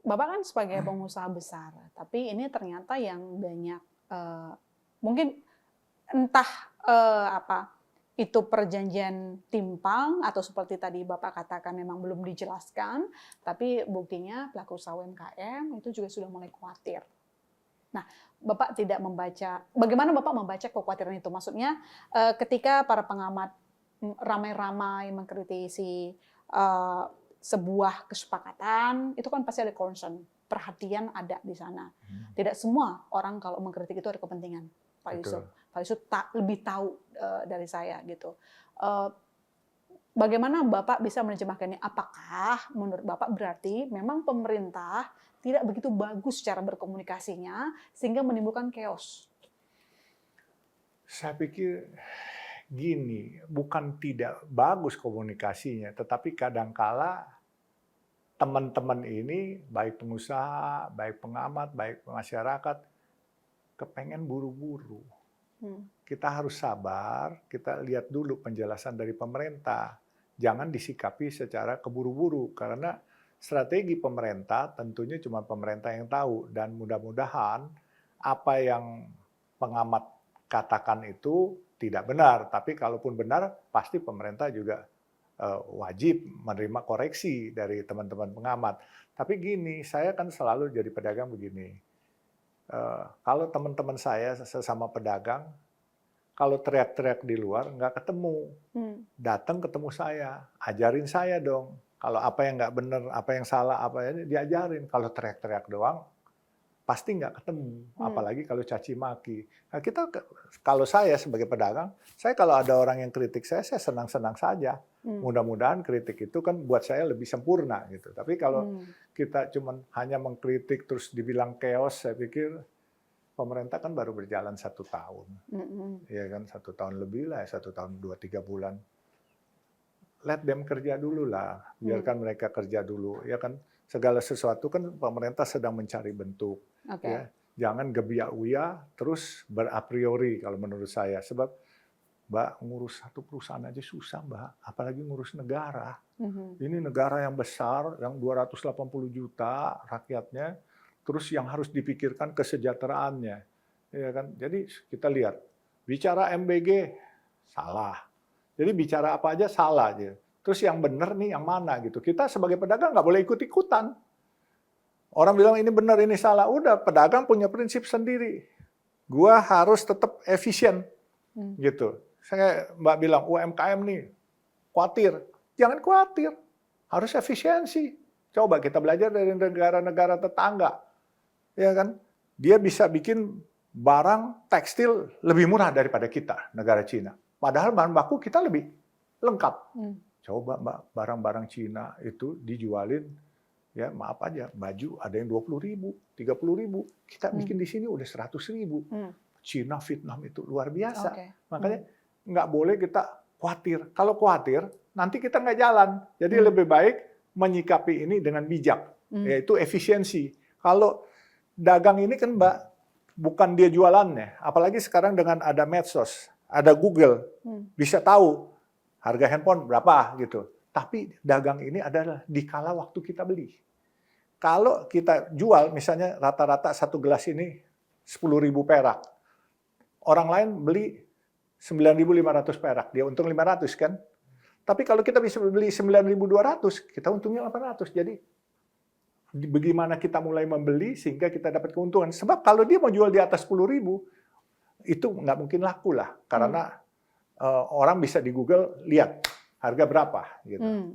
Bapak kan sebagai pengusaha besar, tapi ini ternyata yang banyak mungkin entah apa itu perjanjian timpang atau seperti tadi Bapak katakan memang belum dijelaskan, tapi buktinya pelaku usaha UMKM itu juga sudah mulai khawatir. Nah, Bapak tidak membaca, bagaimana Bapak membaca kekhawatiran itu? Maksudnya ketika para pengamat ramai-ramai mengkritisi sebuah kesepakatan, itu kan pasti ada concern, perhatian ada di sana. Tidak semua orang kalau mengkritik itu ada kepentingan, Pak Yusuf. Pak Yusuf lebih tahu dari saya gitu. Bagaimana Bapak bisa menerjemahkannya? Apakah menurut Bapak berarti memang pemerintah tidak begitu bagus cara berkomunikasinya sehingga menimbulkan chaos? Saya pikir gini, bukan tidak bagus komunikasinya, tetapi kadangkala teman-teman ini, baik pengusaha, baik pengamat, baik masyarakat, kepengen buru-buru. Kita harus sabar, kita lihat dulu penjelasan dari pemerintah. Jangan disikapi secara keburu-buru, karena strategi pemerintah tentunya cuma pemerintah yang tahu, dan mudah-mudahan apa yang pengamat katakan itu tidak benar, tapi kalaupun benar pasti pemerintah juga wajib menerima koreksi dari teman-teman pengamat. Tapi gini, saya kan selalu jadi pedagang begini, kalau teman-teman saya sesama pedagang, kalau teriak-teriak di luar nggak ketemu, datang ketemu saya, ajarin saya dong. Kalau apa yang nggak benar, apa yang salah, apa yang diajarin. Kalau teriak-teriak doang, pasti nggak ketemu. Apalagi kalau caci maki. Nah, kalau saya sebagai pedagang, saya kalau ada orang yang kritik saya senang-senang saja. Mudah-mudahan kritik itu kan buat saya lebih sempurna gitu. Tapi kalau kita cuma hanya mengkritik terus dibilang chaos, saya pikir pemerintah kan baru berjalan 1 tahun. Ya kan, 1 tahun lebih lah, 1 tahun 2-3 bulan. Let them kerja dulu lah, biarkan mereka kerja dulu. Ya kan, segala sesuatu kan pemerintah sedang mencari bentuk. Ya. Jangan gebiak-uya terus berapriori kalau menurut saya. Sebab Mbak, ngurus satu perusahaan aja susah, Mbak. Apalagi ngurus negara. Ini negara yang besar, yang 280 juta rakyatnya, terus yang harus dipikirkan kesejahteraannya. Ya kan? Jadi kita lihat, bicara MBG, salah. Jadi bicara apa aja salah aja. Terus yang benar nih yang mana gitu. Kita sebagai pedagang nggak boleh ikut-ikutan. Orang bilang ini benar, ini salah. Udah, pedagang punya prinsip sendiri. Gua harus tetap efisien. Gitu. Mbak bilang, UMKM nih, khawatir. Jangan khawatir. Harus efisiensi. Coba kita belajar dari negara-negara tetangga. Ya kan? Dia bisa bikin barang tekstil lebih murah daripada kita, negara Cina. Padahal bahan baku kita lebih lengkap. Coba Mbak, barang-barang Cina itu dijualin, ya maaf aja, baju ada yang 20.000, 30.000. Kita bikin di sini udah 100.000. Cina, Vietnam itu luar biasa. Makanya nggak boleh kita khawatir. Kalau khawatir, nanti kita nggak jalan. Jadi lebih baik menyikapi ini dengan bijak, yaitu efisiensi. Kalau dagang ini kan Mbak, bukan dia jualannya. Apalagi sekarang dengan ada medsos, ada Google, bisa tahu harga handphone berapa gitu. Tapi dagang ini adalah di kala waktu kita beli. Kalau kita jual, misalnya rata-rata 1 gelas ini 10.000 perak. Orang lain beli 9.500 perak, dia untung 500 kan. Tapi kalau kita bisa beli 9.200, kita untungnya 800. Jadi bagaimana kita mulai membeli sehingga kita dapat keuntungan. Sebab kalau dia mau jual di atas 10.000, itu nggak mungkin laku lah. Karena orang bisa di Google lihat harga berapa. Gitu.